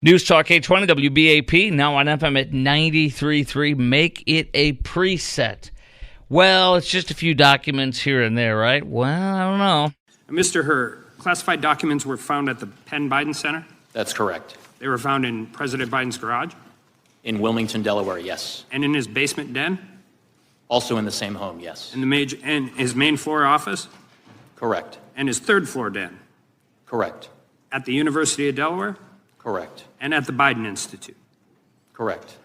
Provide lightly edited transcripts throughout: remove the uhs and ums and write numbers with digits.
News Talk 820 WBAP, now on FM at 93.3. Make it a preset. Well, it's just a few documents here and there, right? Well, I don't know. Mr. Hur, classified documents were found at the Penn Biden Center? That's correct. They were found in President Biden's garage? In Wilmington, Delaware, yes. And in his basement den? Also in the same home, yes. And his main floor office? Correct. And his third floor den? Correct. At the University of Delaware? Correct. And at the Biden Institute? Correct.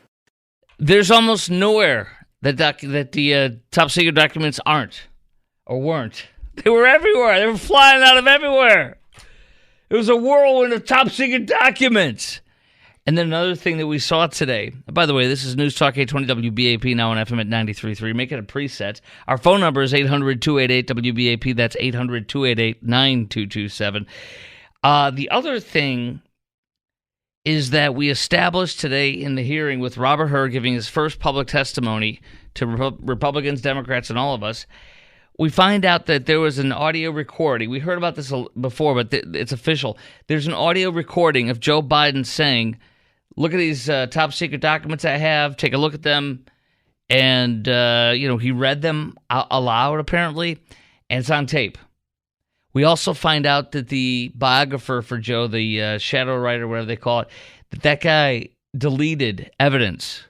There's almost nowhere that the top secret documents aren't or weren't. They were everywhere. They were flying out of everywhere. It was a whirlwind of top secret documents. And then another thing that we saw today, by the way, this is News Talk 820 WBAP, now on FM at 93.3. Make it a preset. Our phone number is 800-288-WBAP. That's 800-288-9227. The other thing is that we established today in the hearing with Robert Hur giving his first public testimony to Republicans, Democrats, and all of us, we find out that there was an audio recording. We heard about this before, but it's official. There's an audio recording of Joe Biden saying, look at these top secret documents I have, take a look at them, and, he read them aloud, apparently, and it's on tape. We also find out that the biographer for Joe, the shadow writer, whatever they call it, that guy deleted evidence.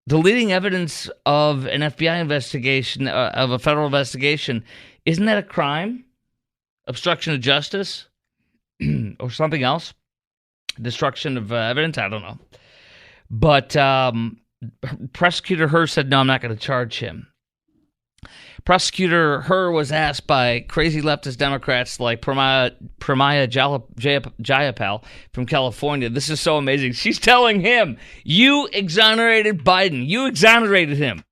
Deleting evidence of an FBI investigation, of a federal investigation, isn't that a crime? Obstruction of justice? Or something else? Destruction of evidence? I don't know. But Prosecutor Hur said, no, I'm not going to charge him. Prosecutor Hur was asked by crazy leftist Democrats like Pramila Jayapal from California. This is so amazing. She's telling him, you exonerated Biden. You exonerated him.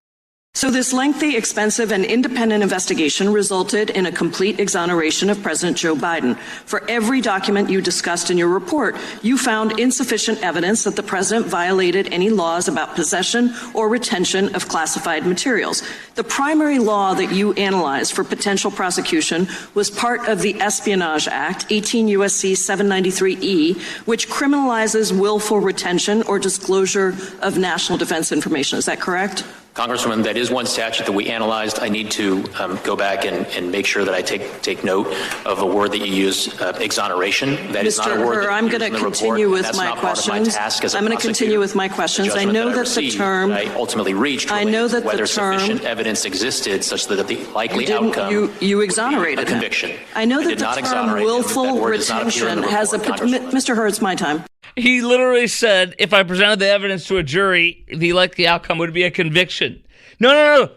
So this lengthy, expensive, and independent investigation resulted in a complete exoneration of President Joe Biden. For every document you discussed in your report, you found insufficient evidence that the president violated any laws about possession or retention of classified materials. The primary law that you analyzed for potential prosecution was part of the Espionage Act, 18 U.S.C. 793E, which criminalizes willful retention or disclosure of national defense information. Is that correct? Congresswoman, that is one statute that we analyzed. I need to go back and make sure that I take note of a word that you used, exoneration. That is not a word that I'm going to continue with my questions. I'm going to continue with my questions. I know that the term I ultimately reached. I know that whether sufficient evidence existed such that the likely outcome you exonerated a conviction. I know that the term willful retention has a Mr. Hur, it's my time. He literally said, if I presented the evidence to a jury, the likely outcome would be a conviction. No.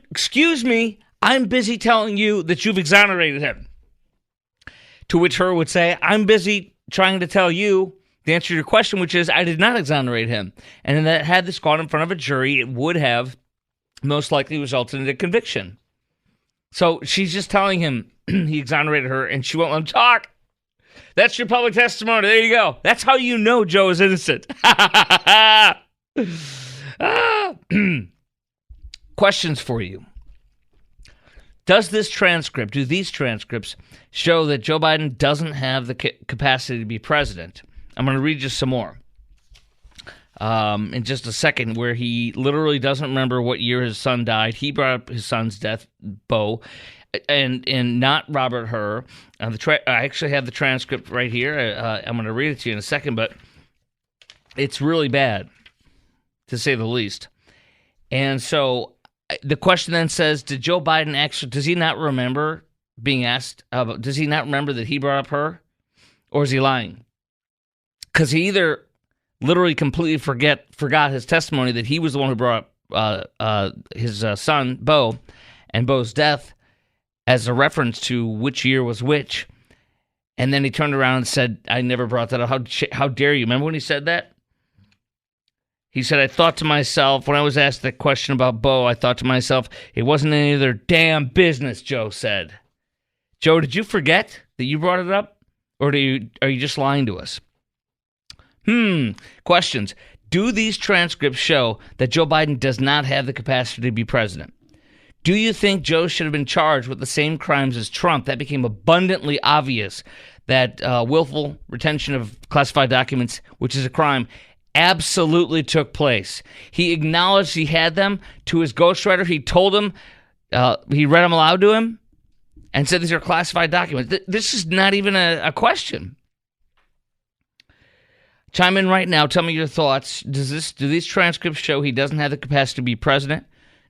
Excuse me, I'm busy telling you that you've exonerated him. To which Hur would say, I'm busy trying to tell you the answer to your question, which is I did not exonerate him. And that had this gone in front of a jury, it would have most likely resulted in a conviction. So she's just telling him he exonerated her, and she won't let him talk. That's your public testimony. There you go. That's how you know Joe is innocent. Questions for you. Do these transcripts show that Joe Biden doesn't have the capacity to be president? I'm going to read you some more in just a second, where he literally doesn't remember what year his son died. He brought up his son's death, Bo, and not Robert Hur. I actually have the transcript right here. I'm going to read it to you in a second, but it's really bad, to say the least. And so the question then says, did Joe Biden actually, does he not remember being asked, does he not remember that he brought up Hur? Or is he lying? Because he either literally completely forgot his testimony that he was the one who brought up his son, Bo, and Bo's death, as a reference to which year was which. And then he turned around and said, I never brought that up. How dare you? Remember when he said that? He said, I thought to myself, when I was asked that question about Bo, I thought to myself, it wasn't any of their damn business, Joe said. Joe, did you forget that you brought it up? Or are you just lying to us? Questions. Do these transcripts show that Joe Biden does not have the capacity to be president? Do you think Joe should have been charged with the same crimes as Trump? That became abundantly obvious that willful retention of classified documents, which is a crime, absolutely took place. He acknowledged he had them to his ghostwriter. He told him, he read them aloud to him and said these are classified documents. This is not even a question. Chime in right now. Tell me your thoughts. Do these transcripts show he doesn't have the capacity to be president?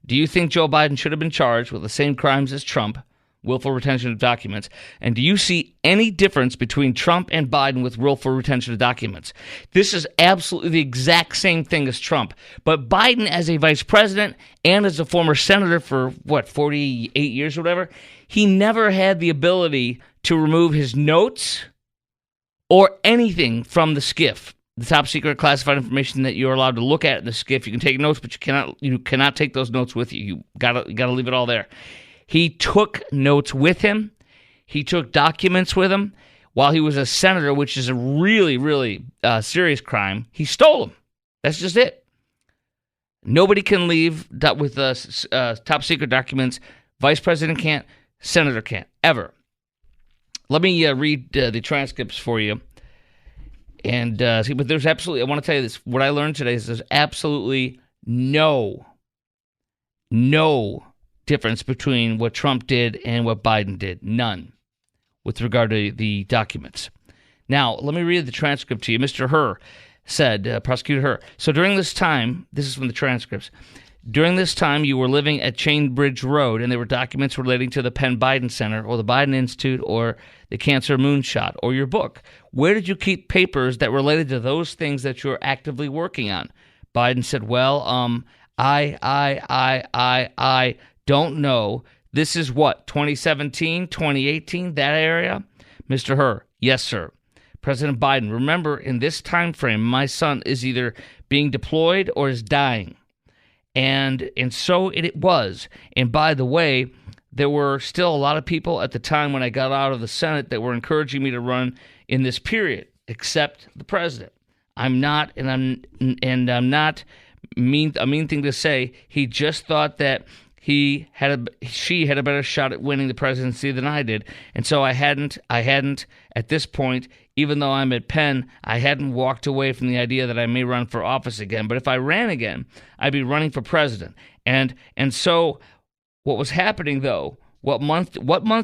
Do you think Joe Biden should have been charged with the same crimes as Trump, willful retention of documents? And do you see any difference between Trump and Biden with willful retention of documents? This is absolutely the exact same thing as Trump. But Biden, as a vice president and as a former senator for, 48 years or whatever, he never had the ability to remove his notes or anything from the SCIF, the top secret classified information that you're allowed to look at in the SCIF. You can take notes, but you cannot take those notes with you. You gotta leave it all there. He took notes with him. He took documents with him while he was a senator, which is a really, really serious crime. He stole them. That's just it. Nobody can leave with top secret documents. Vice president can't. Senator can't. Ever. Let me read the transcripts for you. And see, but there's absolutely, I want to tell you this. What I learned today is there's absolutely no difference between what Trump did and what Biden did. None with regard to the documents. Now, let me read the transcript to you. Mr. Hur said, Prosecutor Hur, so during this time, this is from the transcripts, during this time you were living at Chain Bridge Road and there were documents relating to the Penn Biden Center or the Biden Institute or the Cancer Moonshot or your book. Where did you keep papers that related to those things that you're actively working on? Biden said, well, I don't know. This is what, 2017, 2018, that area? Mr. Hur, yes, sir. President Biden, remember, in this time frame, my son is either being deployed or is dying. And so it was. And by the way, there were still a lot of people at the time when I got out of the Senate that were encouraging me to run in this period, except the president. I'm not, and I'm not a mean thing to say. He just thought that she had a better shot at winning the presidency than I did, and so I hadn't at this point, even though I'm at Penn, I hadn't walked away from the idea that I may run for office again. But if I ran again, I'd be running for president. And so what was happening though? What month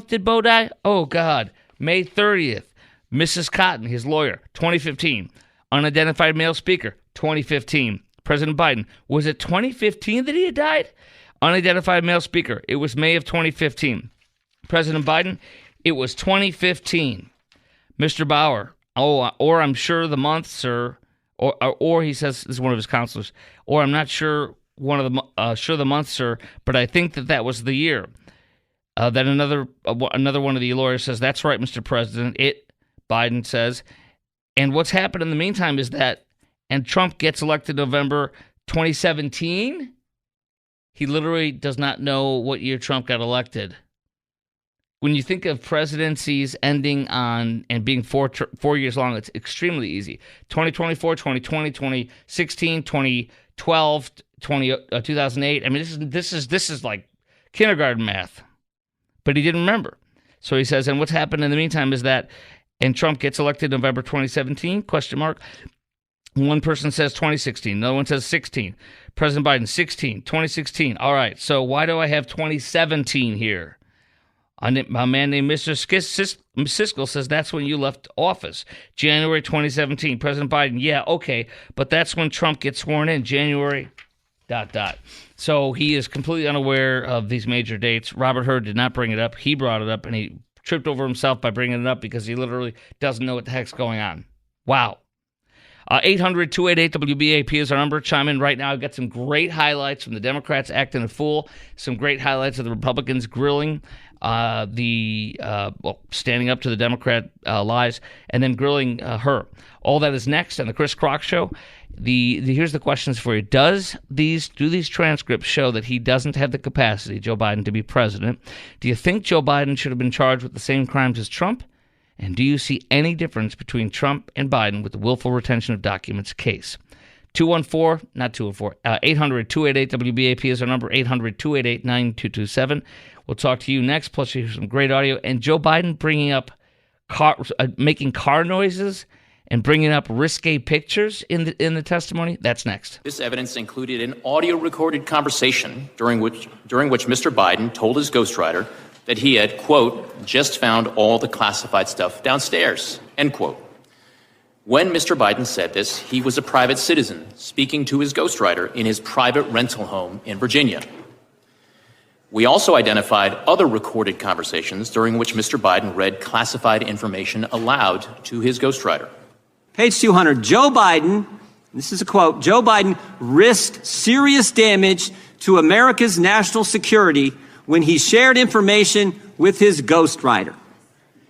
did Bo die? Oh God, May 30th. Mrs. Cotton, his lawyer, 2015. Unidentified male speaker, 2015. President Biden, was it 2015 that he had died? Unidentified male speaker, it was May of 2015. President Biden, it was 2015. Mr. Bauer, or I'm sure the month, sir, or he says, this is one of his counselors, or I'm not sure the month, sir, but I think that was the year. Then another one of the lawyers says, that's right, Mr. President. Biden says, and what's happened in the meantime is that, and Trump gets elected November 2017. He literally does not know what year Trump got elected. When you think of presidencies ending on and being 4 years long, it's extremely easy. 2024, 2020, 2016, 2012, 2008. I mean, this is like kindergarten math. But he didn't remember. So he says, and what's happened in the meantime is that, and Trump gets elected November 2017, question mark. One person says 2016. Another one says 16. President Biden, 2016. All right, so why do I have 2017 here? A man named Mr. Siskel says that's when you left office. January 2017. President Biden, yeah, okay, but that's when Trump gets sworn in, January ... So he is completely unaware of these major dates. Robert Hur did not bring it up. He brought it up, and he tripped over himself by bringing it up because he literally doesn't know what the heck's going on. Wow. 800-288-WBAP is our number. Chime in right now. I've got some great highlights from the Democrats acting a fool, some great highlights of the Republicans grilling standing up to the Democrat lies, and then grilling her. All that is next on the Chris Crock Show. Here's the questions for you. Do these transcripts show that he doesn't have the capacity, Joe Biden, to be president? Do you think Joe Biden should have been charged with the same crimes as Trump? And do you see any difference between Trump and Biden with the willful retention of documents case? 800-288-WBAP is our number, 800-288-9227. We'll talk to you next, plus you hear some great audio. And Joe Biden bringing up making car noises and bringing up risque pictures in the testimony? That's next. This evidence included an audio-recorded conversation during which Mr. Biden told his ghostwriter that he had, quote, just found all the classified stuff downstairs, end quote. When Mr. Biden said this, he was a private citizen speaking to his ghostwriter in his private rental home in Virginia. We also identified other recorded conversations during which Mr. Biden read classified information aloud to his ghostwriter. Page 200, Joe Biden, this is a quote, Joe Biden risked serious damage to America's national security when he shared information with his ghostwriter.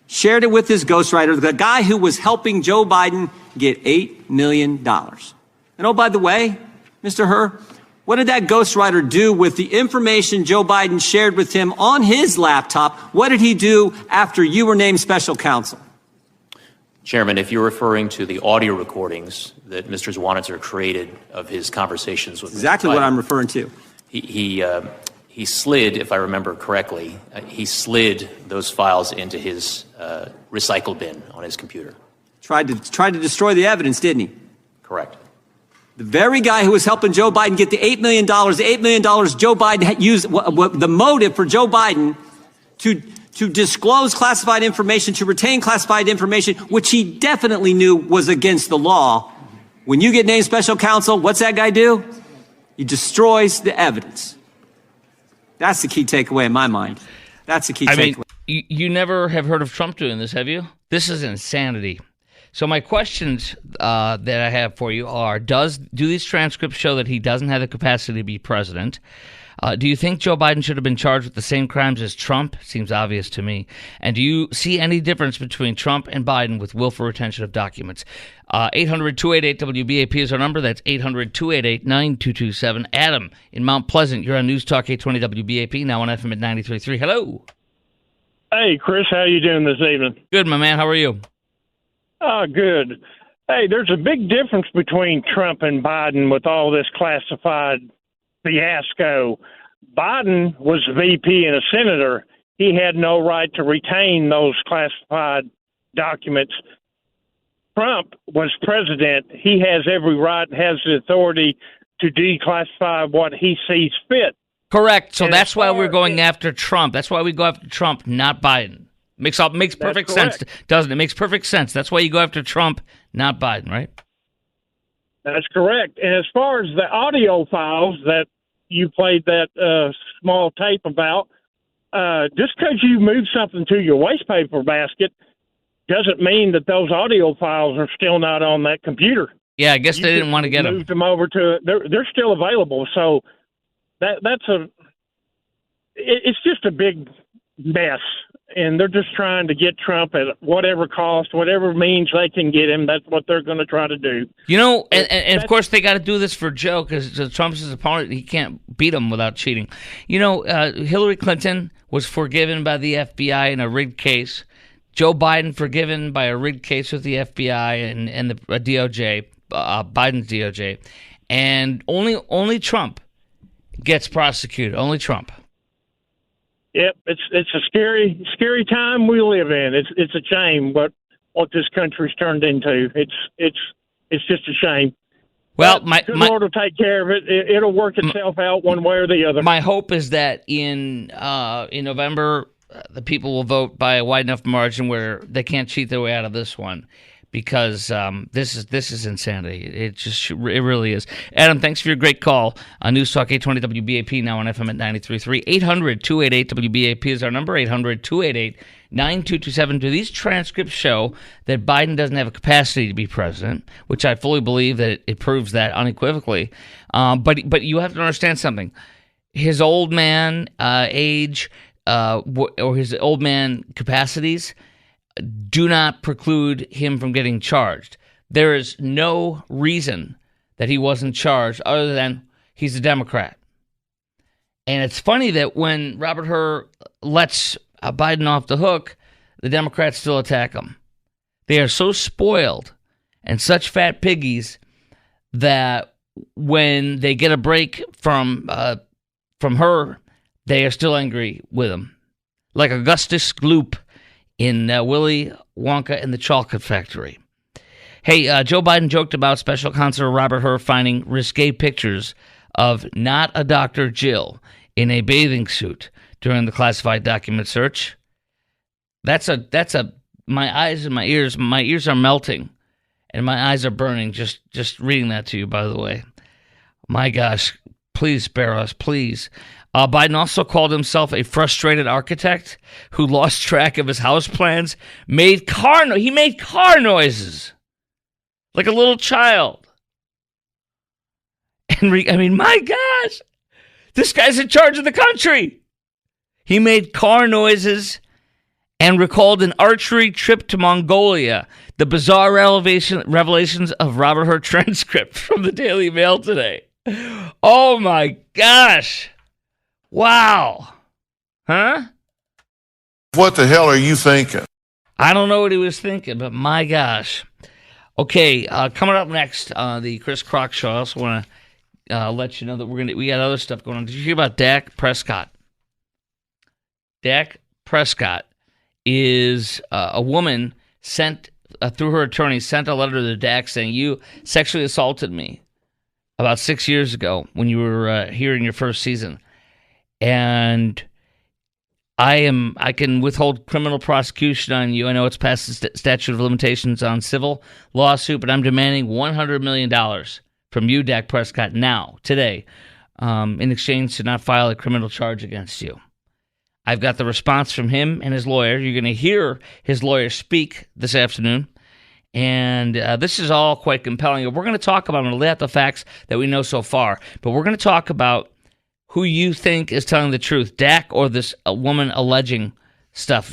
Shared it with his ghostwriter, the guy who was helping Joe Biden get $8 million. And oh, by the way, Mr. Hur, what did that ghostwriter do with the information Joe Biden shared with him on his laptop? What did he do after you were named special counsel? Chairman, if you're referring to the audio recordings that Mr. Zwanitzer created of his conversations with exactly Mr. Biden, what I'm referring to. He slid, if I remember correctly, he slid those files into his recycle bin on his computer. Tried to destroy the evidence, didn't he? Correct. The very guy who was helping Joe Biden get the $8 million, Joe Biden had used the motive for Joe Biden to disclose classified information, to retain classified information, which he definitely knew was against the law. When you get named special counsel, what's that guy do? He destroys the evidence. That's the key takeaway in my mind. That's the key takeaway. You never have heard of Trump doing this, have you? This is insanity. So my questions that I have for you are, do these transcripts show that he doesn't have the capacity to be president? Do you think Joe Biden should have been charged with the same crimes as Trump? Seems obvious to me. And do you see any difference between Trump and Biden with willful retention of documents? 800-288-WBAP is our number. That's 800-288-9227. Adam in Mount Pleasant, you're on News Talk 820 WBAP, now on FM at 93.3. Hello. Hey, Chris, how you doing this evening? Good, my man. How are you? Good. Hey, there's a big difference between Trump and Biden with all this classified fiasco. Biden was VP and a senator. He had no right to retain those classified documents. Trump was president. He has every right, has the authority to declassify what he sees fit. Correct. So that's why we're going after Trump. That's why we go after Trump, not Biden. Makes perfect sense, doesn't it? Makes perfect sense. That's why you go after Trump, not Biden, right? That's correct. And as far as the audio files that you played that small tape about, just because you move something to your wastepaper basket doesn't mean that those audio files are still not on that computer. Yeah, I guess they didn't want to get them. Moved them over to they're still available. So it's just a big mess. And they're just trying to get Trump at whatever cost, whatever means they can get him. That's what they're going to try to do. You know, and of course they got to do this for Joe because Trump's his opponent. He can't beat him without cheating. You know, Hillary Clinton was forgiven by the FBI in a rigged case. Joe Biden forgiven by a rigged case with the FBI and the DOJ, Biden's DOJ. And only Trump gets prosecuted. Only Trump. Yep, it's a scary time we live in. It's a shame what this country's turned into. It's just a shame. Well, the Lord will take care of it. It'll work itself out one way or the other. My hope is that in November, the people will vote by a wide enough margin where they can't cheat their way out of this one, because this is insanity. It really is. Adam, thanks for your great call on News Talk 820 WBAP, now on FM at 93.3. 800-288-WBAP is our number, 800-288-9227. Do these transcripts show that Biden doesn't have a capacity to be president, which I fully believe that it proves that unequivocally. But you have to understand something. His old man age or his old man capacities do not preclude him from getting charged. There is no reason that he wasn't charged other than he's a Democrat. And it's funny that when Robert Hur lets Biden off the hook, the Democrats still attack him. They are so spoiled and such fat piggies that when they get a break from Hur, they are still angry with him. Like Augustus Gloop in Willy Wonka and the Chocolate Factory. Hey, Joe Biden joked about Special Counsel Robert Hur finding risque pictures of not a Dr. Jill in a bathing suit during the classified document search. That's my eyes and my ears are melting and my eyes are burning just reading that to you, by the way. My gosh, please spare us, please. Biden also called himself a frustrated architect who lost track of his house plans, he made car noises like a little child. And my gosh, this guy's in charge of the country. He made car noises and recalled an archery trip to Mongolia. The bizarre revelations of Robert Hur transcript from the Daily Mail today. Oh my gosh. Wow. Huh? What the hell are you thinking? I don't know what he was thinking, but my gosh. Okay, coming up next, the Chris Crock Show. I also want to let you know that we got other stuff going on. Did you hear about Dak Prescott? Dak Prescott is a woman sent through her attorney sent a letter to Dak saying, you sexually assaulted me about 6 years ago when you were here in your first season. And I can withhold criminal prosecution on you. I know it's past the statute of limitations on civil lawsuit, but I'm demanding $100 million from you, Dak Prescott, now, today, in exchange to not file a criminal charge against you. I've got the response from him and his lawyer. You're going to hear his lawyer speak this afternoon. And this is all quite compelling. We're going to talk about, I'm going to lay out the facts that we know so far, but we're going to talk about who you think is telling the truth, Dak or this woman alleging stuff.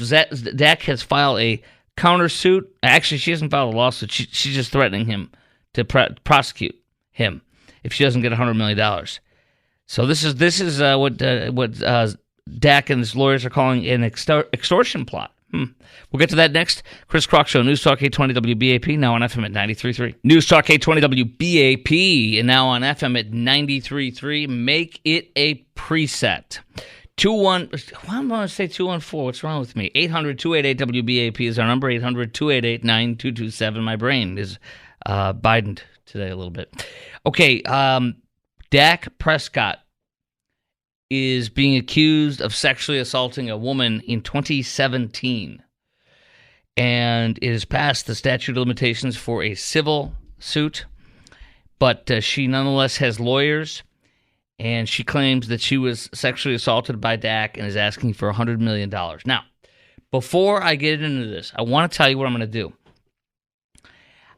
Dak has filed a countersuit. Actually, she hasn't filed a lawsuit. She's just threatening him to prosecute him if she doesn't get $100 million. So this is what Dak and his lawyers are calling an extortion plot. We'll get to that next. Chris Crock Show, News Talk 820 WBAP, now on FM at 93.3. News Talk 820 WBAP, and now on FM at 93.3. Make it a preset. I'm going to say 214. What's wrong with me? 800-288-WBAP is our number, 800-288-9227. My brain is Biden today a little bit. Okay, Dak Prescott is being accused of sexually assaulting a woman in 2017. And it is past the statute of limitations for a civil suit. But she nonetheless has lawyers. And she claims that she was sexually assaulted by Dak and is asking for $100 million. Now, before I get into this, I want to tell you what I'm going to do.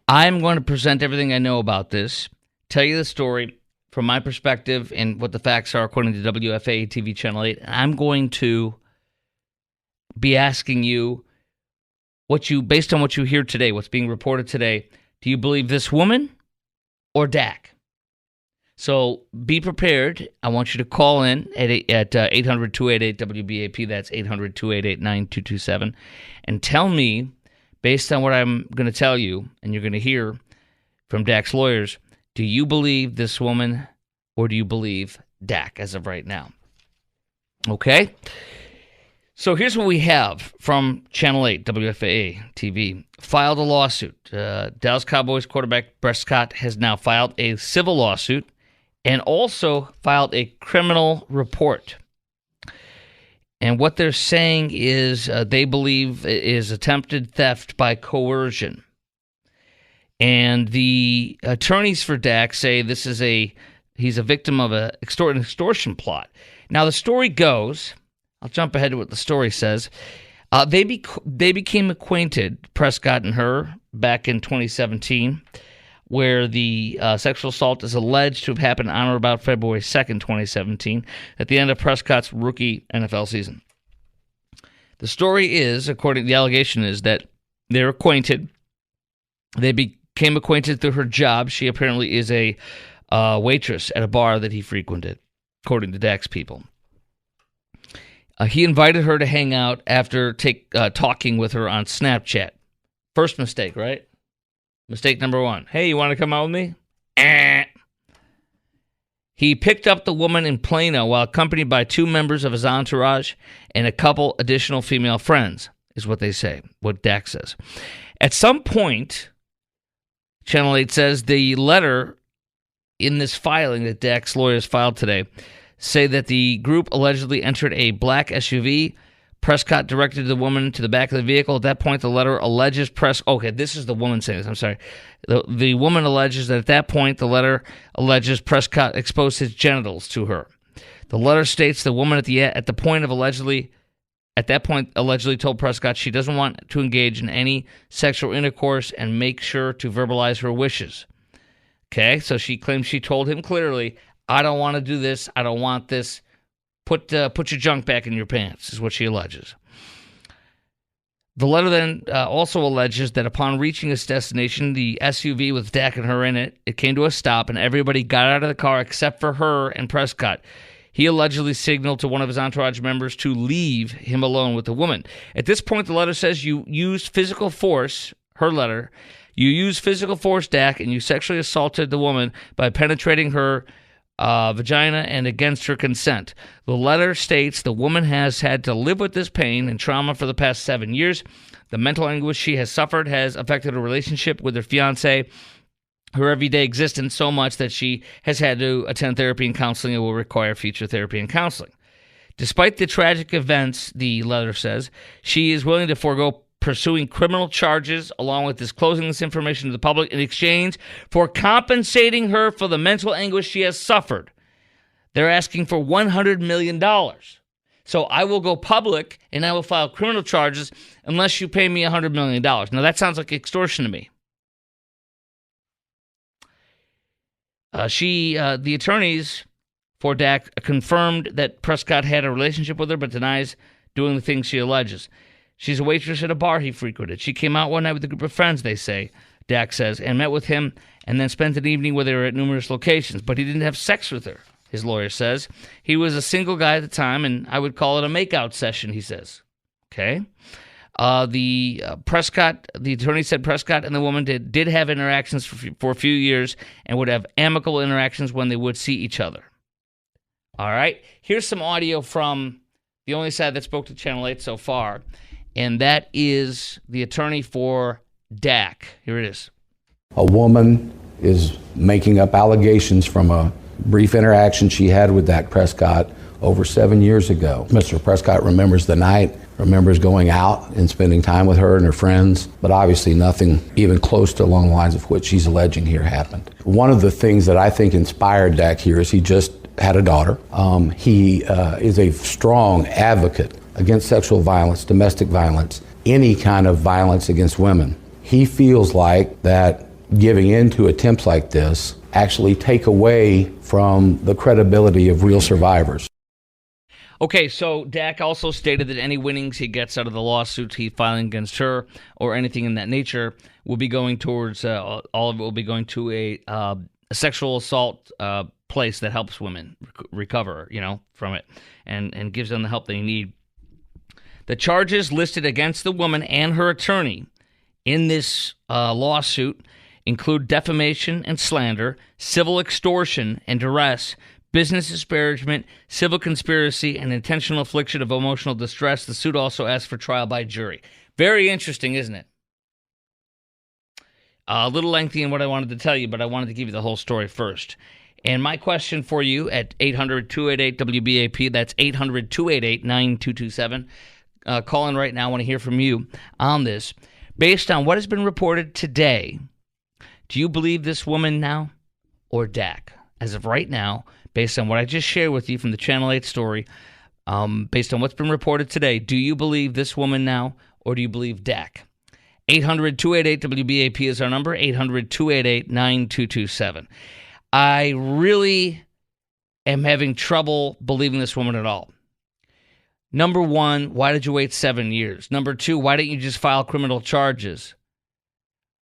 I'm going to present everything I know about this, tell you the story from my perspective and what the facts are according to WFA TV Channel 8. I'm going to be asking you based on what you hear today, what's being reported today, do you believe this woman or Dak? So be prepared. I want you to call in at 800-288-WBAP. That's 800-288-9227. And tell me, based on what I'm going to tell you, and you're going to hear from Dak's lawyers, do you believe this woman or do you believe Dak as of right now? Okay? So here's what we have from Channel 8, WFAA TV. Filed a lawsuit. Dallas Cowboys quarterback Prescott has now filed a civil lawsuit and also filed a criminal report. And what they're saying is they believe it is attempted theft by coercion. And the attorneys for Dak say he's a victim of an extortion plot. Now, the story goes, I'll jump ahead to what the story says. They became acquainted, Prescott and her, back in 2017, where the sexual assault is alleged to have happened on or about February 2nd, 2017, at the end of Prescott's rookie NFL season. The story is, the allegation is that they're acquainted. They became acquainted through her job. She apparently is a waitress at a bar that he frequented, according to Dak's people. He invited her to hang out after talking with her on Snapchat. First mistake, right? Mistake number one. Hey, you want to come out with me? He picked up the woman in Plano while accompanied by two members of his entourage and a couple additional female friends. is what they say, what Dak says. At some point, Channel 8 says the letter in this filing that Dak's lawyers filed today say that the group allegedly entered a black SUV. Prescott directed the woman to the back of the vehicle. At that point, the letter alleges Okay, this is the woman saying this. I'm sorry. The woman alleges that at that point, the letter alleges Prescott exposed his genitals to her. The letter states the woman at that point allegedly told Prescott she doesn't want to engage in any sexual intercourse and make sure to verbalize her wishes. Okay, so she claims she told him clearly, I don't want to do this. I don't want this. Put your junk back in your pants, is what she alleges. The letter then also alleges that upon reaching its destination, the SUV with Dak and her in it, it came to a stop and everybody got out of the car except for her and Prescott. He allegedly signaled to one of his entourage members to leave him alone with the woman. At this point, the letter says you used physical force, her letter, you used physical force, Dak, and you sexually assaulted the woman by penetrating her vagina and against her consent. The letter states the woman has had to live with this pain and trauma for the past 7 years. The mental anguish she has suffered has affected her relationship with her fiancé, her everyday existence so much that she has had to attend therapy and counseling and will require future therapy and counseling. Despite the tragic events, the letter says, she is willing to forego pursuing criminal charges along with disclosing this information to the public in exchange for compensating her for the mental anguish she has suffered. They're asking for $100 million. So I will go public and I will file criminal charges unless you pay me $100 million. Now that sounds like extortion to me. The attorneys for Dak confirmed that Prescott had a relationship with her, but denies doing the things she alleges. She's a waitress at a bar he frequented. She came out one night with a group of friends, they say, Dak says, and met with him and then spent an evening with her at numerous locations, but he didn't have sex with her, his lawyer says. He was a single guy at the time, and I would call it a makeout session, he says. Okay? The attorney said Prescott and the woman did have interactions for a few years and would have amicable interactions when they would see each other. All right, here's some audio from the only side that spoke to Channel 8 so far, and that is the attorney for Dak. Here it is. A woman is making up allegations from a brief interaction she had with Dak Prescott over 7 years ago. Mr. Prescott remembers the night, remembers going out and spending time with her and her friends, but obviously nothing even close to along the lines of what she's alleging here happened. One of the things that I think inspired Dak here is he just had a daughter. He is a strong advocate against sexual violence, domestic violence, any kind of violence against women. He feels like that giving in to attempts like this actually take away from the credibility of real survivors. Okay, so Dak also stated that any winnings he gets out of the lawsuits he's filing against her or anything in that nature will be going towards, all of it will be going to a sexual assault place that helps women recover, from it and gives them the help they need. The charges listed against the woman and her attorney in this lawsuit include defamation and slander, civil extortion and duress, business disparagement, civil conspiracy, and intentional infliction of emotional distress. The suit also asks for trial by jury. Very interesting, isn't it? A little lengthy in what I wanted to tell you, but I wanted to give you the whole story first. And my question for you at 800-288-WBAP, that's 800-288-9227. Call in right now. I want to hear from you on this. Based on what has been reported today, do you believe this woman now or Dak? As of right now, based on what I just shared with you from the Channel 8 story, based on what's been reported today, do you believe this woman now or do you believe Dak? 800-288-WBAP is our number, 800-288-9227. I really am having trouble believing this woman at all. Number one, why did you wait 7 years? Number two, why didn't you just file criminal charges?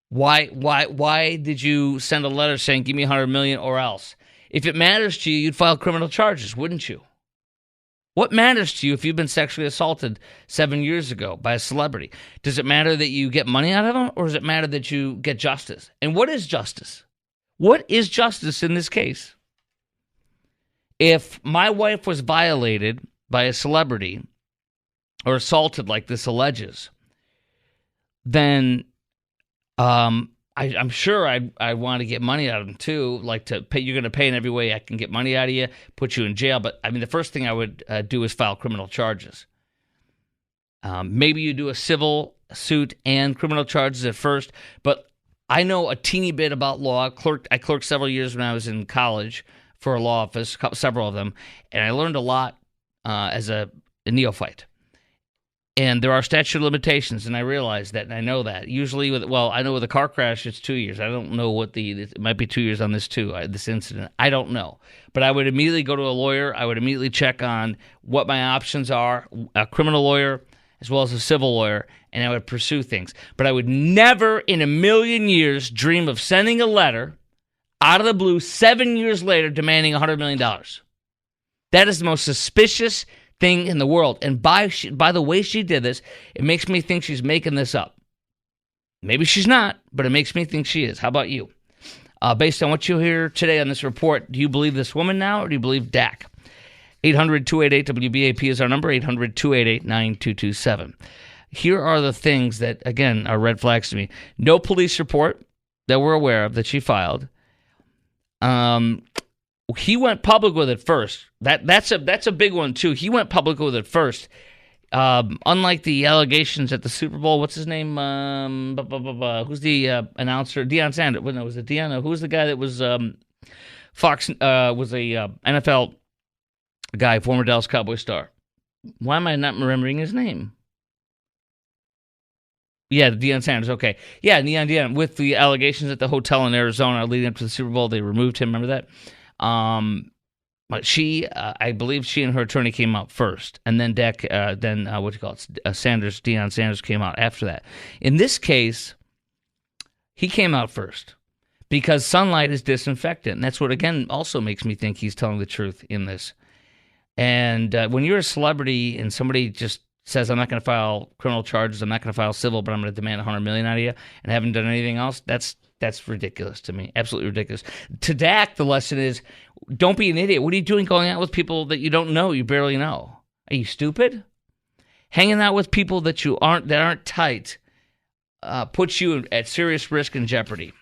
Why did you send a letter saying, give me $100 million or else? If it matters to you, you'd file criminal charges, wouldn't you? What matters to you if you've been sexually assaulted 7 years ago by a celebrity? Does it matter that you get money out of them, or does it matter that you get justice? And what is justice? What is justice in this case? If my wife was violated by a celebrity or assaulted like this alleges, then I'm sure I want to get money out of them too. Like to pay, you're going to pay in every way I can get money out of you, put you in jail. But I mean, the first thing I would do is file criminal charges. Maybe you do a civil suit and criminal charges at first, but I know a teeny bit about law. I clerked several years when I was in college for a law office, several of them, and I learned a lot as a neophyte. And there are statute of limitations, and I realize that, and I know that. Usually, I know with a car crash, it's 2 years. I don't know it might be 2 years on this too, this incident. I don't know. But I would immediately go to a lawyer. I would immediately check on what my options are, a criminal lawyer as well as a civil lawyer, and I would pursue things. But I would never in a million years dream of sending a letter out of the blue 7 years later demanding $100 million. That is the most suspicious thing in the world. And by the way she did this, it makes me think she's making this up. Maybe she's not, but it makes me think she is. How about you? Based on what you hear today on this report, do you believe this woman now, or do you believe Dak? 800-288-WBAP is our number, 800-288-9227. Here are the things that, again, are red flags to me. No police report that we're aware of that she filed. He went public with it first. That's a big one, too. He went public with it first. Unlike the allegations at the Super Bowl, what's his name? Who's the announcer? Deion Sanders. No, was it Deion? Who was the guy that was Fox? Was a NFL guy, former Dallas Cowboy star. Why am I not remembering his name? Yeah, Deion Sanders. Okay, yeah, Deion. With the allegations at the hotel in Arizona leading up to the Super Bowl, they removed him. Remember that? But I believe she and her attorney came out first, and then Sanders, Deion Sanders came out after that. In this case, he came out first because sunlight is disinfectant, and that's what, again, also makes me think he's telling the truth in this. And when you're a celebrity and somebody just says, I'm not going to file criminal charges, I'm not going to file civil, but I'm going to demand $100 million out of you, and haven't done anything else, that's ridiculous to me. Absolutely ridiculous. To Dak, the lesson is, don't be an idiot. What are you doing going out with people that you don't know, you barely know? Are you stupid? Hanging out with people that aren't tight puts you at serious risk and jeopardy.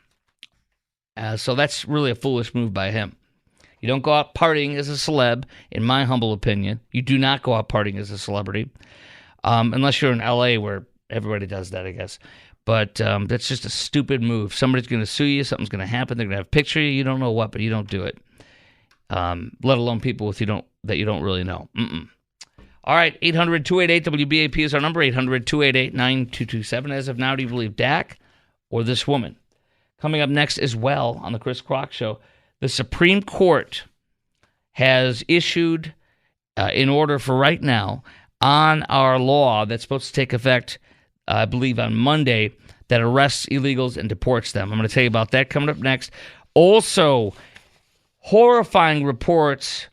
So that's really a foolish move by him. You don't go out partying as a celeb, in my humble opinion. You do not go out partying as a celebrity, unless you're in L.A. where everybody does that, I guess. But that's just a stupid move. Somebody's going to sue you. Something's going to happen. They're going to have a picture of you. You don't know what, but you don't do it. Let alone people that you don't really know. All right, 800-288-WBAP is our number, 800-288-9227. As of now, do you believe Dak or this woman? Coming up next as well on the Chris Crock Show, the Supreme Court has issued an order for right now on our law that's supposed to take effect, I believe, on Monday, that arrests illegals and deports them. I'm going to tell you about that coming up next. Also, terrifying reports,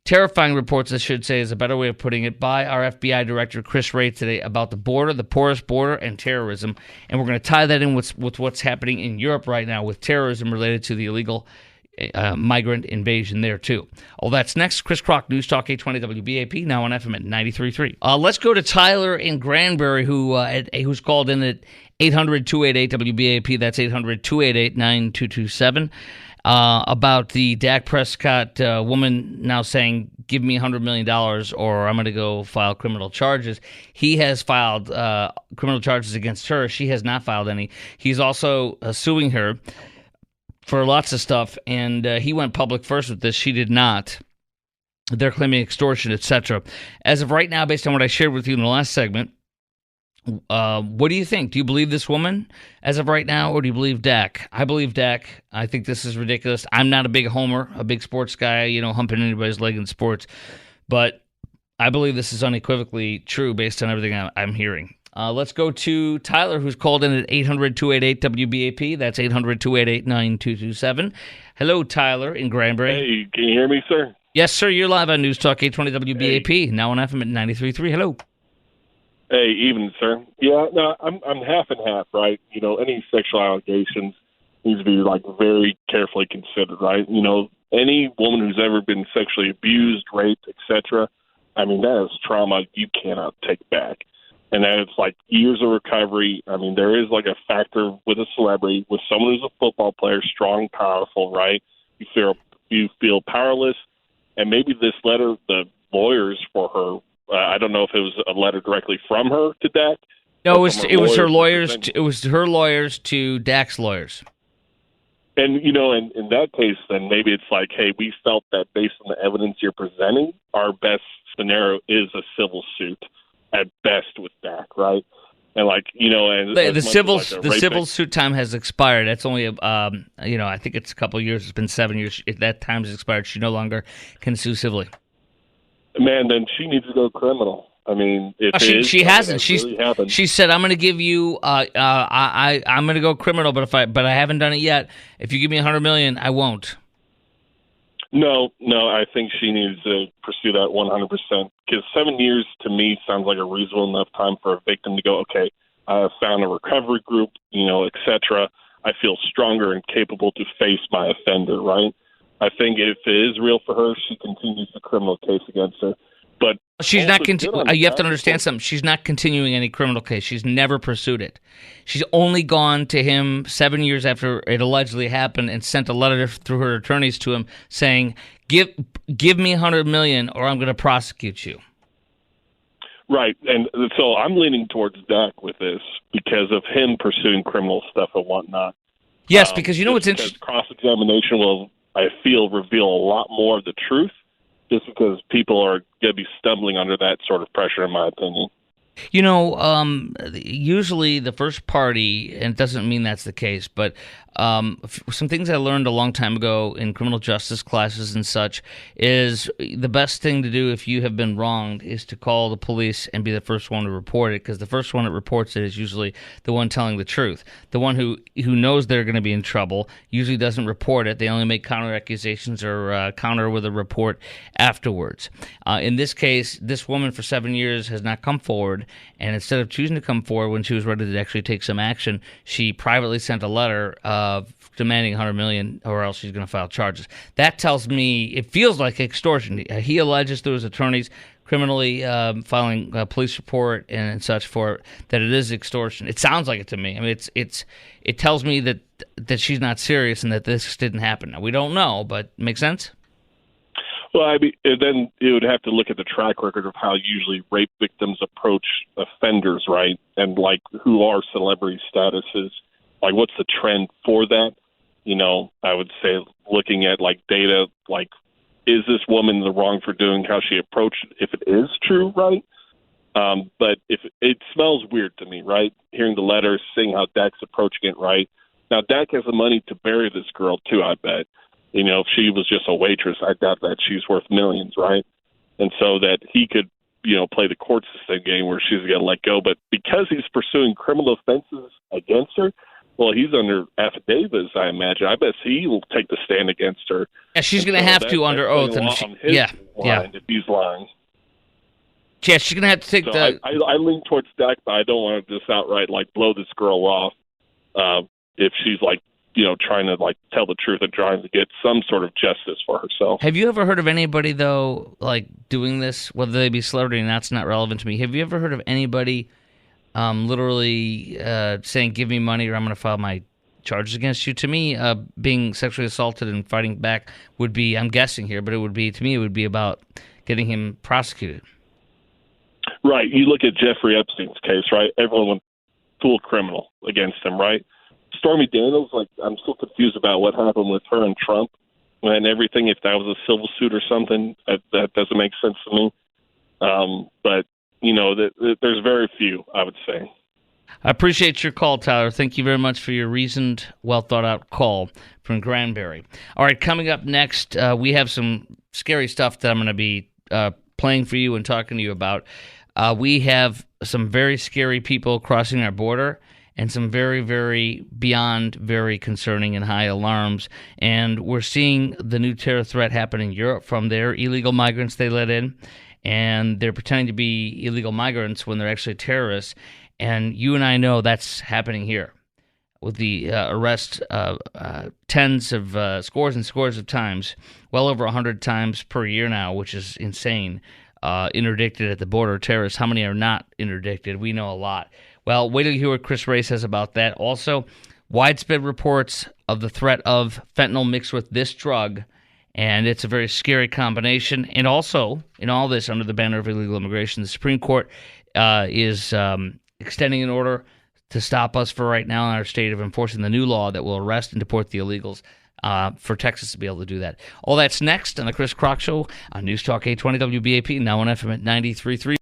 I should say, is a better way of putting it, by our FBI Director, Chris Wray, today about the border, the porous border, and terrorism. And we're going to tie that in with what's happening in Europe right now with terrorism related to the illegal migrant invasion there, too. All that's next. Chris Crock, News Talk 820 WBAP, now on FM at 93.3. Let's go to Tyler in Granbury, who's called in at 800-288-WBAP. That's 800-288-9227. About the Dak Prescott woman now saying, give me $100 million or I'm going to go file criminal charges. He has filed criminal charges against her. She has not filed any. He's also suing her for lots of stuff, and he went public first with this. She did not. They're claiming extortion, etc. As of right now, based on what I shared with you in the last segment, what do you think? Do you believe this woman as of right now, or do you believe Dak? I believe Dak. I think this is ridiculous. I'm not a big homer, a big sports guy, humping anybody's leg in sports, but I believe this is unequivocally true based on everything I'm hearing. Let's go to Tyler, who's called in at 800-288-WBAP. That's 800-288-9227. Hello, Tyler in Granbury. Hey, can you hear me, sir? Yes, sir. You're live on News Talk 820 WBAP. Now on FM at 93.3. Hello. Hey, evening, sir. Yeah, no, I'm half and half, right? Any sexual allegations needs to be very carefully considered, right? Any woman who's ever been sexually abused, raped, etc. I mean, that is trauma you cannot take back. and then it's like years of recovery. I mean, there is like a factor with a celebrity, with someone who's a football player, strong, powerful, right? You feel powerless, and maybe this letter, the lawyers for her, I don't know if it was a letter directly from her to Dak. No, it was her lawyers. It was her lawyers to Dak's lawyers. And, you know, in that case, then maybe it's like, hey, we felt that based on the evidence you're presenting, our best scenario is a civil suit at best with Dak, right? And like, you know, and the civil suit time has expired. That's only I think it's a couple of years. It's been 7 years. That time has expired. She no longer can sue civilly. Man, then she needs to go criminal. I mean, she hasn't. She said, "I'm going to give you. I'm going to go criminal, but I haven't done it yet. If you give me $100 million, I won't." No, I think she needs to pursue that 100%. Because 7 years to me sounds like a reasonable enough time for a victim to go, okay, I have found a recovery group, you know, etc. I feel stronger and capable to face my offender. Right? I think if it is real for her, she continues the criminal case against her. But she's not. You have to understand something. She's not continuing any criminal case. She's never pursued it. She's only gone to him 7 years after it allegedly happened and sent a letter through her attorneys to him saying, "Give me $100 million, or I'm going to prosecute you." Right, and so I'm leaning towards Dak with this because of him pursuing criminal stuff and whatnot. Yes, because you know what's interesting. Cross-examination will, I feel, reveal a lot more of the truth. Just because people are going to be stumbling under that sort of pressure, in my opinion. You know, usually the first party, and it doesn't mean that's the case, but some things I learned a long time ago in criminal justice classes and such is the best thing to do if you have been wronged is to call the police and be the first one to report it, because the first one that reports it is usually the one telling the truth. The one who knows they're going to be in trouble usually doesn't report it. They only make counter accusations or counter with a report afterwards. In this case, this woman for 7 years has not come forward, and instead of choosing to come forward when she was ready to actually take some action, she privately sent a letter demanding $100 million, or else she's going to file charges. That tells me it feels like extortion. He alleges through his attorneys criminally filing a police report and such for it, that it is extortion. It sounds like it to me. I mean, it tells me that she's not serious and that this didn't happen. Now, we don't know, but makes sense. Well, I mean, then you would have to look at the track record of how usually rape victims approach offenders, right? And like who are celebrity statuses. Like, what's the trend for that? You know, I would say looking at, like, data, like, is this woman in the wrong for doing how she approached it, if it is true, right? But if it smells weird to me, right? Hearing the letters, seeing how Dak's approaching it, right? Now, Dak has the money to bury this girl, too, I bet. You know, if she was just a waitress, I doubt that she's worth millions, right? And so that he could, you know, play the court system game where she's going to let go. But because he's pursuing criminal offenses against her, well, he's under affidavits, I imagine. I bet he will take the stand against her. Yeah, she's going to have to under oath. And if he's lying. Yeah, she's going to have to take so I lean towards Dak, but I don't want to just outright, like, blow this girl off if she's, like, you know, trying to, like, tell the truth and trying to get some sort of justice for herself. Have you ever heard of anybody, though, like, doing this, whether they be celebrity or not, it's not relevant to me. Have you ever heard of anybody literally saying, give me money or I'm going to file my charges against you? To me, being sexually assaulted and fighting back would be, I'm guessing here, but it would be about getting him prosecuted. Right. You look at Jeffrey Epstein's case, right? Everyone went full criminal against him, right? Stormy Daniels, like, I'm still confused about what happened with her and Trump and everything. If that was a civil suit or something, that doesn't make sense to me. But, you know, there's very few, I would say. I appreciate your call, Tyler. Thank you very much for your reasoned, well-thought-out call from Granbury. All right, coming up next, we have some scary stuff that I'm going to be playing for you and talking to you about. We have some very scary people crossing our border, and some very, very beyond very concerning and high alarms. And we're seeing the new terror threat happen in Europe from their illegal migrants they let in, and they're pretending to be illegal migrants when they're actually terrorists. And you and I know that's happening here with the arrest tens of scores and scores of times, well over 100 times per year now, which is insane, interdicted at the border, terrorists. How many are not interdicted? We know a lot. Well, wait till you hear what Chris Wray says about that. Also, widespread reports of the threat of fentanyl mixed with this drug, and it's a very scary combination. And also, in all this, under the banner of illegal immigration, the Supreme Court is extending an order to stop us for right now in our state of enforcing the new law that will arrest and deport the illegals, for Texas to be able to do that. All that's next on the Chris Crock Show on News Talk 820 WBAP, now on FM at 93.3.